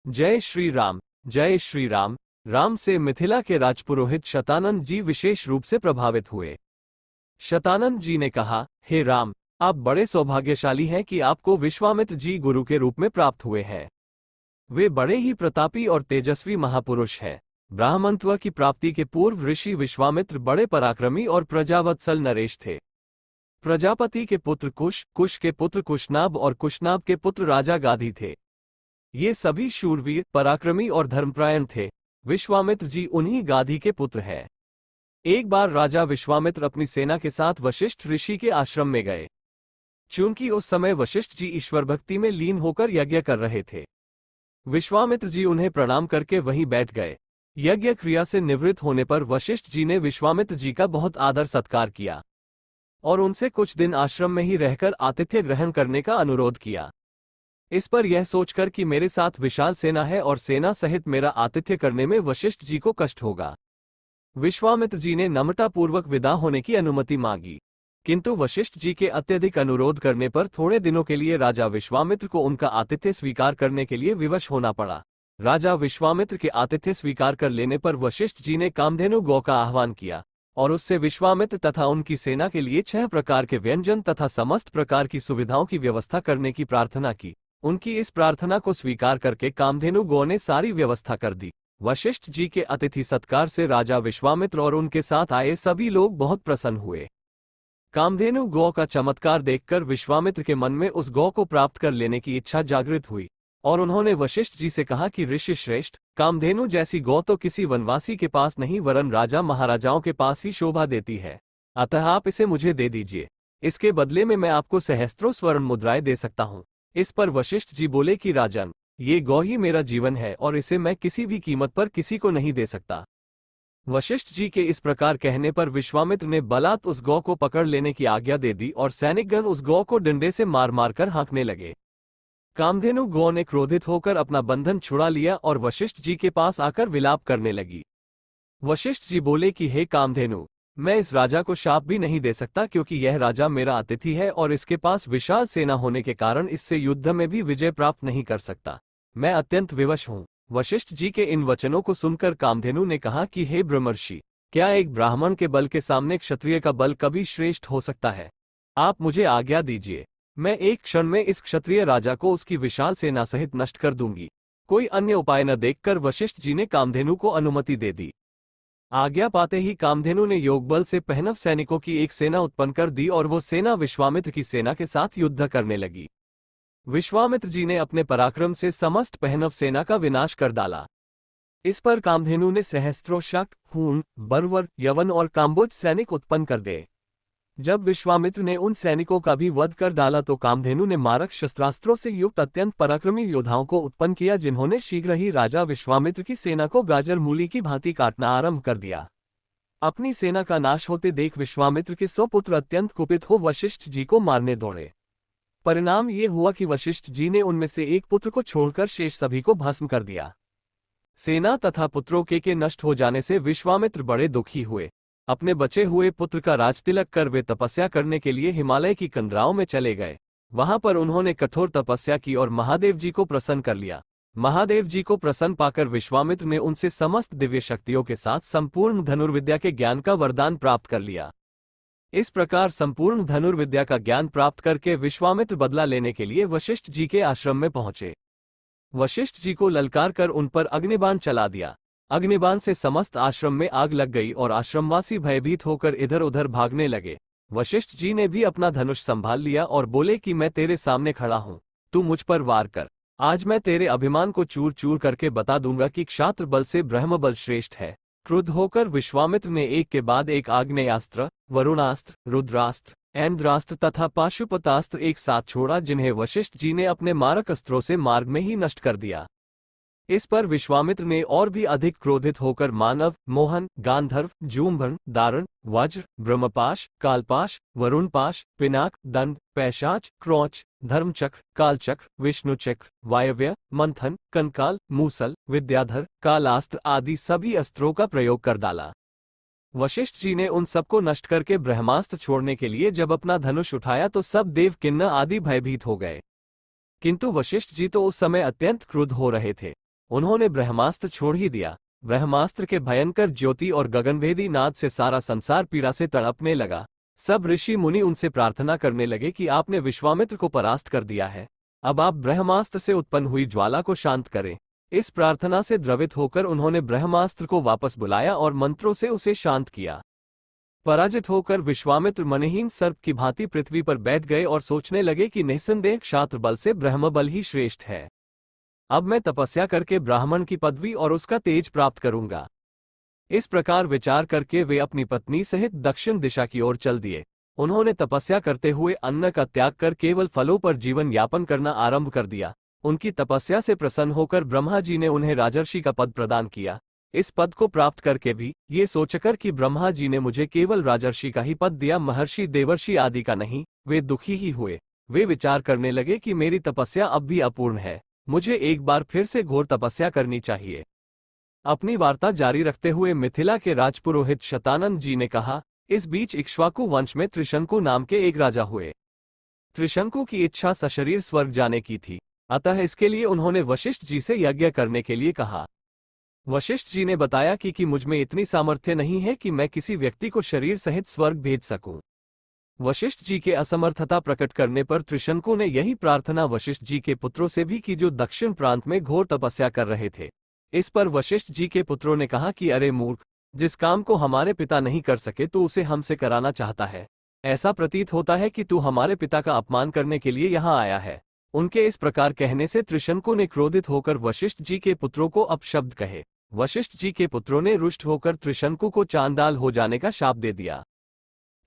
जय श्री राम। जय श्री राम। राम से मिथिला के राजपुरोहित शतानंद जी विशेष रूप से प्रभावित हुए। शतानंद जी ने कहा, हे राम, आप बड़े सौभाग्यशाली हैं कि आपको विश्वामित्र जी गुरु के रूप में प्राप्त हुए हैं। वे बड़े ही प्रतापी और तेजस्वी महापुरुष हैं। ब्राह्मणत्व की प्राप्ति के पूर्व ऋषि विश्वामित्र बड़े पराक्रमी और प्रजावत्सल नरेश थे। प्रजापति के पुत्र कुश, कुश के पुत्र कुशनाभ और कुशनाभ के पुत्र राजा गाधी थे। ये सभी शूरवीर, पराक्रमी और धर्मपरायण थे। विश्वामित्र जी उन्हीं गाधी के पुत्र हैं। एक बार राजा विश्वामित्र अपनी सेना के साथ वशिष्ठ ऋषि के आश्रम में गए। चूंकि उस समय वशिष्ठ जी ईश्वर भक्ति में लीन होकर यज्ञ कर रहे थे, विश्वामित्र जी उन्हें प्रणाम करके वहीं बैठ गए। यज्ञ क्रिया से निवृत्त होने पर वशिष्ठ जी ने विश्वामित्र जी का बहुत आदर सत्कार किया और उनसे कुछ दिन आश्रम में ही रहकर आतिथ्य ग्रहण करने का अनुरोध किया। इस पर यह सोचकर कि मेरे साथ विशाल सेना है और सेना सहित मेरा आतिथ्य करने में वशिष्ठ जी को कष्ट होगा, विश्वामित्र जी ने नम्रतापूर्वक विदा होने की अनुमति मांगी। किंतु वशिष्ठ जी के अत्यधिक अनुरोध करने पर थोड़े दिनों के लिए राजा विश्वामित्र को उनका आतिथ्य स्वीकार करने के लिए विवश होना पड़ा। राजा विश्वामित्र के आतिथ्य स्वीकार कर लेने पर वशिष्ठ जी ने कामधेनु गौ का आह्वान किया और उससे विश्वामित्र तथा उनकी सेना के लिए 6 प्रकार के व्यंजन तथा समस्त प्रकार की सुविधाओं की व्यवस्था करने की प्रार्थना की। उनकी इस प्रार्थना को स्वीकार करके कामधेनु गौ ने सारी व्यवस्था कर दी। वशिष्ठ जी के अतिथि सत्कार से राजा विश्वामित्र और उनके साथ आए सभी लोग बहुत प्रसन्न हुए। कामधेनु गौ का चमत्कार देखकर विश्वामित्र के मन में उस गौ को प्राप्त कर लेने की इच्छा जागृत हुई और उन्होंने वशिष्ठ जी से कहा कि ऋषि श्रेष्ठ, कामधेनु जैसी गौ तो किसी वनवासी के पास नहीं वरन राजा महाराजाओं के पास ही शोभा देती है। अतः आप इसे मुझे दे दीजिए। इसके बदले में मैं आपको सहस्त्रों स्वर्ण मुद्राएं दे सकता हूँ। इस पर वशिष्ठ जी बोले कि राजन, ये गौ ही मेरा जीवन है और इसे मैं किसी भी कीमत पर किसी को नहीं दे सकता। वशिष्ठ जी के इस प्रकार कहने पर विश्वामित्र ने बलात् उस गौ को पकड़ लेने की आज्ञा दे दी और सैनिकगण उस गौ को डंडे से मार मार कर हाँकने लगे। कामधेनु गौ ने क्रोधित होकर अपना बंधन छुड़ा लिया और वशिष्ठ जी के पास आकर विलाप करने लगी। वशिष्ठ जी बोले कि हे कामधेनु, मैं इस राजा को शाप भी नहीं दे सकता क्योंकि यह राजा मेरा अतिथि है और इसके पास विशाल सेना होने के कारण इससे युद्ध में भी विजय प्राप्त नहीं कर सकता। मैं अत्यंत विवश हूँ। वशिष्ठ जी के इन वचनों को सुनकर कामधेनु ने कहा कि हे ब्रह्मर्षि, क्या एक ब्राह्मण के बल के सामने क्षत्रिय का बल कभी श्रेष्ठ हो सकता है? आप मुझे आज्ञा दीजिए, मैं एक क्षण में इस क्षत्रिय राजा को उसकी विशाल सेना सहित नष्ट कर दूंगी। कोई अन्य उपाय न देखकर वशिष्ठ जी ने कामधेनु को अनुमति दे दी। आज्ञा पाते ही कामधेनु ने योगबल से पहनव सैनिकों की एक सेना उत्पन्न कर दी और वो सेना विश्वामित्र की सेना के साथ युद्ध करने लगी। विश्वामित्र जी ने अपने पराक्रम से समस्त पहनव सेना का विनाश कर डाला। इस पर कामधेनु ने सहस्त्रों शक, हूण, बर्वर, यवन और काम्बोज सैनिक उत्पन्न कर दे। जब विश्वामित्र ने उन सैनिकों का भी वध कर डाला तो कामधेनु ने मारक शस्त्रास्त्रों से युक्त अत्यंत पराक्रमी योद्धाओं को उत्पन्न किया, जिन्होंने शीघ्र ही राजा विश्वामित्र की सेना को गाजर मूली की भांति काटना आरंभ कर दिया। अपनी सेना का नाश होते देख विश्वामित्र के 100 पुत्र अत्यंत कुपित हो वशिष्ठ जी को मारने दौड़े। परिणाम ये हुआ कि वशिष्ठ जी ने उनमें से एक पुत्र को छोड़कर शेष सभी को भस्म कर दिया। सेना तथा पुत्रों के नष्ट हो जाने से विश्वामित्र बड़े दुखी हुए। अपने बचे हुए पुत्र का राजतिलक कर वे तपस्या करने के लिए हिमालय की कंदराओं में चले गए। वहां पर उन्होंने कठोर तपस्या की और महादेव जी को प्रसन्न कर लिया। महादेव जी को प्रसन्न पाकर विश्वामित्र ने उनसे समस्त दिव्य शक्तियों के साथ संपूर्ण धनुर्विद्या के ज्ञान का वरदान प्राप्त कर लिया। इस प्रकार संपूर्ण धनुर्विद्या का ज्ञान प्राप्त करके विश्वामित्र बदला लेने के लिए वशिष्ठ जी के आश्रम में पहुंचे। वशिष्ठ जी को ललकार कर उन पर अग्निबाण चला दिया। अग्निबाण से समस्त आश्रम में आग लग गई और आश्रमवासी भयभीत होकर इधर उधर भागने लगे। वशिष्ठ जी ने भी अपना धनुष संभाल लिया और बोले कि मैं तेरे सामने खड़ा हूं, तू मुझ पर वार कर। आज मैं तेरे अभिमान को चूर चूर करके बता दूंगा कि क्षात्र बल से ब्रह्म बल श्रेष्ठ है। क्रुद्ध होकर विश्वामित्र ने एक के बाद एक आग्नेयास्त्र, वरुणास्त्र, रुद्रास्त्र, ऐन्द्रास्त्र तथा पाशुपतास्त्र एक साथ छोड़ा, जिन्हें वशिष्ठ जी ने अपने मारक अस्त्रों से मार्ग में ही नष्ट कर दिया। इस पर विश्वामित्र ने और भी अधिक क्रोधित होकर मानव, मोहन, गांधर्व, जूम्भन, दारण, वज्र, ब्रह्मपाश, कालपाश, वरुणपाश, पिनाक, दंड, पैशाच, क्रोच, धर्मचक्र, कालचक्र, विष्णुचक्र, वायव्य, मंथन, कंकाल, मूसल, विद्याधर, कालास्त्र आदि सभी अस्त्रों का प्रयोग कर डाला। वशिष्ठ जी ने उन सबको नष्ट करके ब्रह्मास्त्र छोड़ने के लिए जब अपना धनुष उठाया तो सब देव किन्नर आदि भयभीत हो गए। किंतु वशिष्ठ जी तो उस समय अत्यंत क्रुद्ध हो रहे थे। उन्होंने ब्रह्मास्त्र छोड़ ही दिया। ब्रह्मास्त्र के भयंकर ज्योति और गगनभेदी नाद से सारा संसार पीड़ा से तड़पने लगा। सब ऋषि मुनि उनसे प्रार्थना करने लगे कि आपने विश्वामित्र को परास्त कर दिया है, अब आप ब्रह्मास्त्र से उत्पन्न हुई ज्वाला को शांत करें। इस प्रार्थना से द्रवित होकर उन्होंने ब्रह्मास्त्र को वापस बुलाया और मंत्रों से उसे शांत किया। पराजित होकर विश्वामित्र मनहीन सर्प की भांति पृथ्वी पर बैठ गए और सोचने लगे कि निस्संदेह क्षात्र बल से ब्रह्म बल ही श्रेष्ठ है। अब मैं तपस्या करके ब्राह्मण की पदवी और उसका तेज प्राप्त करूंगा। इस प्रकार विचार करके वे अपनी पत्नी सहित दक्षिण दिशा की ओर चल दिए। उन्होंने तपस्या करते हुए अन्न का त्याग कर केवल फलों पर जीवन यापन करना आरंभ कर दिया। उनकी तपस्या से प्रसन्न होकर ब्रह्मा जी ने उन्हें राजर्षि का पद प्रदान किया। इस पद को प्राप्त करके भी ये सोचकर कि ब्रह्मा जी ने मुझे केवल राजर्षि का ही पद दिया, महर्षि देवर्षि आदि का नहीं, वे दुखी ही हुए। वे विचार करने लगे कि मेरी तपस्या अब भी अपूर्ण है, मुझे एक बार फिर से घोर तपस्या करनी चाहिए। अपनी वार्ता जारी रखते हुए मिथिला के राजपुरोहित शतानंद जी ने कहा, इस बीच इक्ष्वाकु वंश में त्रिशंकु नाम के एक राजा हुए। त्रिशंकु की इच्छा सशरीर स्वर्ग जाने की थी, अतः इसके लिए उन्होंने वशिष्ठ जी से यज्ञ करने के लिए कहा। वशिष्ठ जी ने बताया कि मुझ में इतनी सामर्थ्य नहीं है कि मैं किसी व्यक्ति को शरीर सहित स्वर्ग भेज सकूं। वशिष्ठ जी के असमर्थता प्रकट करने पर त्रिशंकु ने यही प्रार्थना वशिष्ठ जी के पुत्रों से भी की, जो दक्षिण प्रांत में घोर तपस्या कर रहे थे। इस पर वशिष्ठ जी के पुत्रों ने कहा कि अरे मूर्ख, जिस काम को हमारे पिता नहीं कर सके तो उसे हमसे कराना चाहता है। ऐसा प्रतीत होता है कि तू हमारे पिता का अपमान करने के लिए यहाँ आया है। उनके इस प्रकार कहने से त्रिशंकु ने क्रोधित होकर वशिष्ठ जी के पुत्रों को अपशब्द कहे। वशिष्ठ जी के पुत्रों ने रुष्ट होकर त्रिशंकु को चांडाल हो जाने का शाप दे दिया।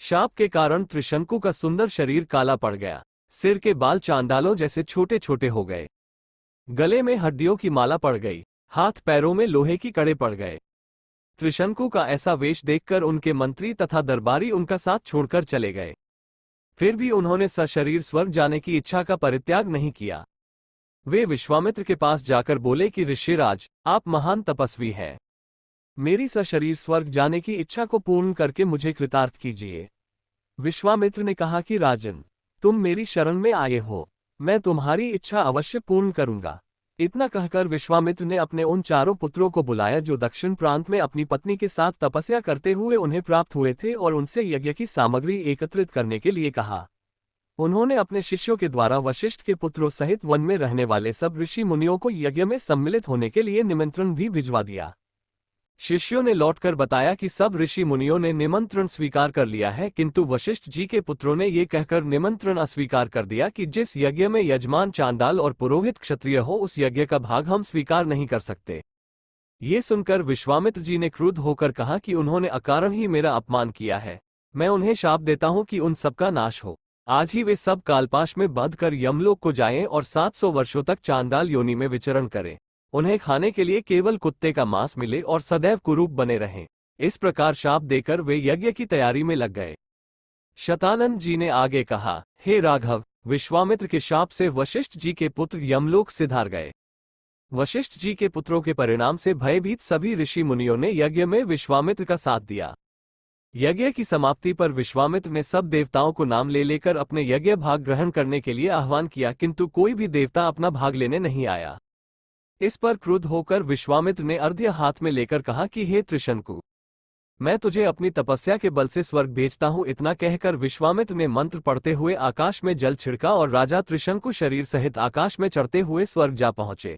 शाप के कारण त्रिशंकु का सुंदर शरीर काला पड़ गया, सिर के बाल चांडालों जैसे छोटे छोटे हो गए, गले में हड्डियों की माला पड़ गई, हाथ पैरों में लोहे की कड़े पड़ गए। त्रिशंकु का ऐसा वेश देखकर उनके मंत्री तथा दरबारी उनका साथ छोड़कर चले गए। फिर भी उन्होंने सशरीर स्वर्ग जाने की इच्छा का परित्याग नहीं किया। वे विश्वामित्र के पास जाकर बोले कि ऋषिराज, आप महान तपस्वी हैं, मेरी सशरीर स्वर्ग जाने की इच्छा को पूर्ण करके मुझे कृतार्थ कीजिए। विश्वामित्र ने कहा कि राजन, तुम मेरी शरण में आए हो, मैं तुम्हारी इच्छा अवश्य पूर्ण करूंगा। इतना कहकर विश्वामित्र ने अपने उन चारों पुत्रों को बुलाया जो दक्षिण प्रांत में अपनी पत्नी के साथ तपस्या करते हुए उन्हें प्राप्त हुए थे, और उनसे यज्ञ की सामग्री एकत्रित करने के लिए कहा। उन्होंने अपने शिष्यों के द्वारा वशिष्ठ के पुत्रों सहित वन में रहने वाले सब ऋषि मुनियों को यज्ञ में सम्मिलित होने के लिए निमंत्रण भी भिजवा दिया। शिष्यों ने लौटकर बताया कि सब ऋषि मुनियों ने निमंत्रण स्वीकार कर लिया है, किंतु वशिष्ठ जी के पुत्रों ने ये कहकर निमंत्रण अस्वीकार कर दिया कि जिस यज्ञ में यजमान चांडाल और पुरोहित क्षत्रिय हो, उस यज्ञ का भाग हम स्वीकार नहीं कर सकते। ये सुनकर विश्वामित्र जी ने क्रुद्ध होकर कहा कि उन्होंने अकारण ही मेरा अपमान किया है। मैं उन्हें शाप देता हूं कि उन सबका नाश हो। आज ही वे सब कालपाश में बंध कर यमलोक को जाएं और 700 वर्षों तक चांडाल योनि में विचरण करें। उन्हें खाने के लिए केवल कुत्ते का मांस मिले और सदैव कुरूप बने रहें। इस प्रकार शाप देकर वे यज्ञ की तैयारी में लग गए। शतानंद जी ने आगे कहा, हे राघव, विश्वामित्र के शाप से वशिष्ठ जी के पुत्र यमलोक सिधार गए। वशिष्ठ जी के पुत्रों के परिणाम से भयभीत सभी ऋषि मुनियों ने यज्ञ में विश्वामित्र का साथ दिया। यज्ञ की समाप्ति पर विश्वामित्र ने सब देवताओं को नाम ले लेकर अपने यज्ञ भाग ग्रहण करने के लिए आह्वान किया, किंतु कोई भी देवता अपना भाग लेने नहीं आया। इस पर क्रुद्ध होकर विश्वामित्र ने अर्घ्य हाथ में लेकर कहा कि हे त्रिशंकु, मैं तुझे अपनी तपस्या के बल से स्वर्ग भेजता हूं। इतना कहकर विश्वामित्र ने मंत्र पढ़ते हुए आकाश में जल छिड़का और राजा त्रिशंकु शरीर सहित आकाश में चढ़ते हुए स्वर्ग जा पहुंचे।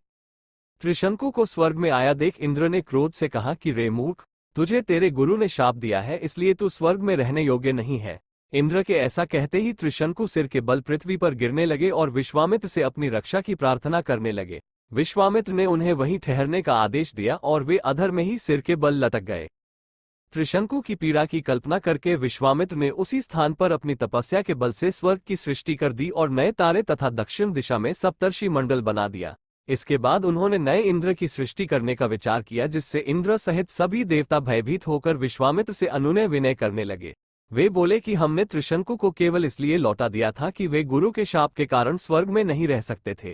त्रिशंकु को स्वर्ग में आया देख इंद्र ने क्रोध से कहा कि रे मूर्ख, तुझे तेरे गुरु ने शाप दिया है, इसलिए तू स्वर्ग में रहने योग्य नहीं है। इंद्र के ऐसा कहते ही त्रिशंकु सिर के बल पृथ्वी पर गिरने लगे और विश्वामित्र से अपनी रक्षा की प्रार्थना करने लगे। विश्वामित्र ने उन्हें वहीं ठहरने का आदेश दिया और वे अधर में ही सिर के बल लटक गए। त्रिशंकु की पीड़ा की कल्पना करके विश्वामित्र ने उसी स्थान पर अपनी तपस्या के बल से स्वर्ग की सृष्टि कर दी और नए तारे तथा दक्षिण दिशा में सप्तर्षि मंडल बना दिया। इसके बाद उन्होंने नए इंद्र की सृष्टि करने का विचार किया, जिससे इंद्र सहित सभी देवता भयभीत होकर विश्वामित्र से अनुनय विनय करने लगे। वे बोले कि हमने त्रिशंकु को केवल इसलिए लौटा दिया था कि वे गुरु के शाप के कारण स्वर्ग में नहीं रह सकते थे।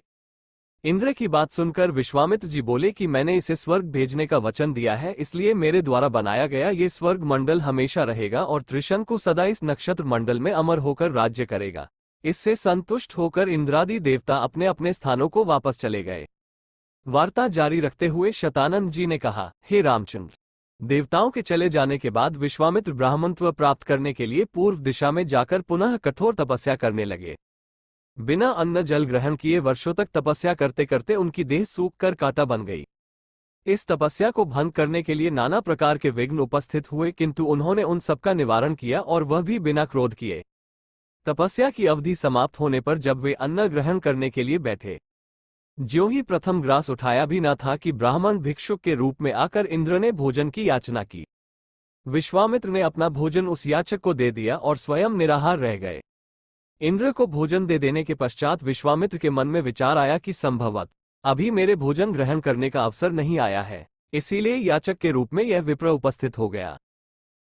इंद्र की बात सुनकर विश्वामित्र जी बोले कि मैंने इसे स्वर्ग भेजने का वचन दिया है, इसलिए मेरे द्वारा बनाया गया ये स्वर्ग मंडल हमेशा रहेगा और त्रिशंकु सदा इस नक्षत्र मंडल में अमर होकर राज्य करेगा। इससे संतुष्ट होकर इंद्रादि देवता अपने अपने स्थानों को वापस चले गए। वार्ता जारी रखते हुए शतानंद जी ने कहा, हे रामचंद्र, देवताओं के चले जाने के बाद विश्वामित्र ब्राह्मणत्व प्राप्त करने के लिए पूर्व दिशा में जाकर पुनः कठोर तपस्या करने लगे। बिना अन्न जल ग्रहण किए वर्षों तक तपस्या करते करते उनकी देह सूख कर कांटा बन गई। इस तपस्या को भंग करने के लिए नाना प्रकार के विघ्न उपस्थित हुए, किंतु उन्होंने उन सबका निवारण किया और वह भी बिना क्रोध किए। तपस्या की अवधि समाप्त होने पर जब वे अन्न ग्रहण करने के लिए बैठे, ज्यों ही प्रथम ग्रास उठाया भी न था कि ब्राह्मण भिक्षुक के रूप में आकर इंद्र ने भोजन की याचना की। विश्वामित्र ने अपना भोजन उस याचक को दे दिया और स्वयं निराहार रह गए। इंद्र को भोजन दे देने के पश्चात विश्वामित्र के मन में विचार आया कि संभवत अभी मेरे भोजन ग्रहण करने का अवसर नहीं आया है, इसीलिए याचक के रूप में यह विप्र उपस्थित हो गया।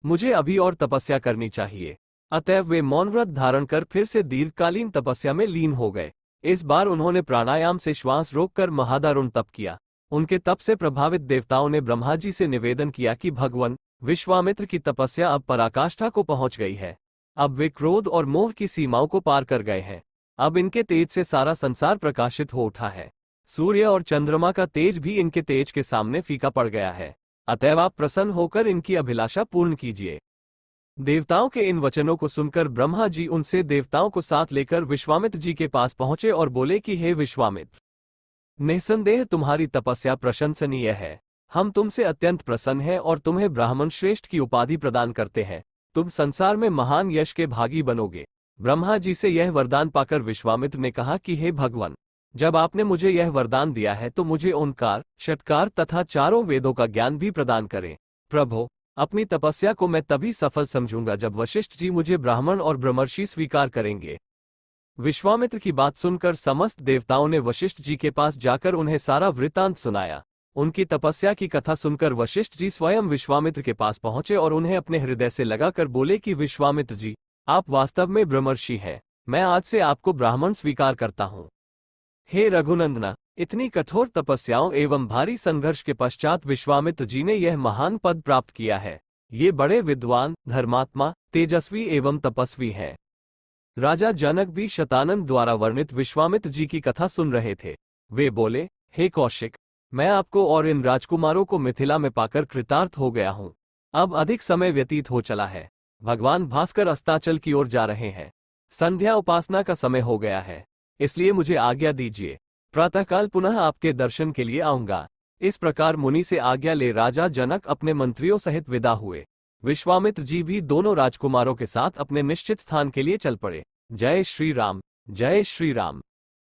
मुझे अभी और तपस्या करनी चाहिए। अतएव वे मौन व्रत धारण कर फिर से दीर्घकालीन तपस्या में लीन हो गए। इस बार उन्होंने प्राणायाम से श्वास रोककर महादारुण तप किया। उनके तप से प्रभावित देवताओं ने ब्रह्मा जी से निवेदन किया कि भगवान, विश्वामित्र की तपस्या अब पराकाष्ठा को पहुंच गई है। अब वे क्रोध और मोह की सीमाओं को पार कर गए हैं। अब इनके तेज से सारा संसार प्रकाशित हो उठा है। सूर्य और चंद्रमा का तेज भी इनके तेज के सामने फीका पड़ गया है। अतएव आप प्रसन्न होकर इनकी अभिलाषा पूर्ण कीजिए। देवताओं के इन वचनों को सुनकर ब्रह्मा जी उनसे देवताओं को साथ लेकर विश्वामित्र जी के पास पहुंचे और बोले कि हे विश्वामित्र, निसंदेह तुम्हारी तपस्या प्रशंसनीय है। हम तुमसे अत्यंत प्रसन्न हैं और तुम्हें ब्राह्मण श्रेष्ठ की उपाधि प्रदान करते हैं। तुम संसार में महान यश के भागी बनोगे। ब्रह्मा जी से यह वरदान पाकर विश्वामित्र ने कहा कि हे भगवान, जब आपने मुझे यह वरदान दिया है तो मुझे ओंकार, षट्कार तथा चारों वेदों का ज्ञान भी प्रदान करें। प्रभो, अपनी तपस्या को मैं तभी सफल समझूंगा जब वशिष्ठ जी मुझे ब्राह्मण और ब्रह्मर्षि स्वीकार करेंगे। विश्वामित्र की बात सुनकर समस्त देवताओं ने वशिष्ठ जी के पास जाकर उन्हें सारा वृत्तांत सुनाया। उनकी तपस्या की कथा सुनकर वशिष्ठ जी स्वयं विश्वामित्र के पास पहुंचे और उन्हें अपने हृदय से लगाकर बोले कि विश्वामित्र जी, आप वास्तव में ब्रह्मर्षि हैं। मैं आज से आपको ब्राह्मण स्वीकार करता हूं। हे रघुनंदना, इतनी कठोर तपस्याओं एवं भारी संघर्ष के पश्चात विश्वामित्र जी ने यह महान पद प्राप्त किया है। ये बड़े विद्वान, धर्मात्मा, तेजस्वी एवं तपस्वी हैं। राजा जनक भी शतानंद द्वारा वर्णित विश्वामित्र जी की कथा सुन रहे थे। वे बोले, हे कौशिक, मैं आपको और इन राजकुमारों को मिथिला में पाकर कृतार्थ हो गया हूं। अब अधिक समय व्यतीत हो चला है। भगवान भास्कर अस्ताचल की ओर जा रहे हैं। संध्या उपासना का समय हो गया है, इसलिए मुझे आज्ञा दीजिए। प्रातःकाल पुनः आपके दर्शन के लिए आऊंगा। इस प्रकार मुनि से आज्ञा ले राजा जनक अपने मंत्रियों सहित विदा हुए। विश्वामित्र जी भी दोनों राजकुमारों के साथ अपने निश्चित स्थान के लिए चल पड़े। जय श्री राम, जय श्री राम।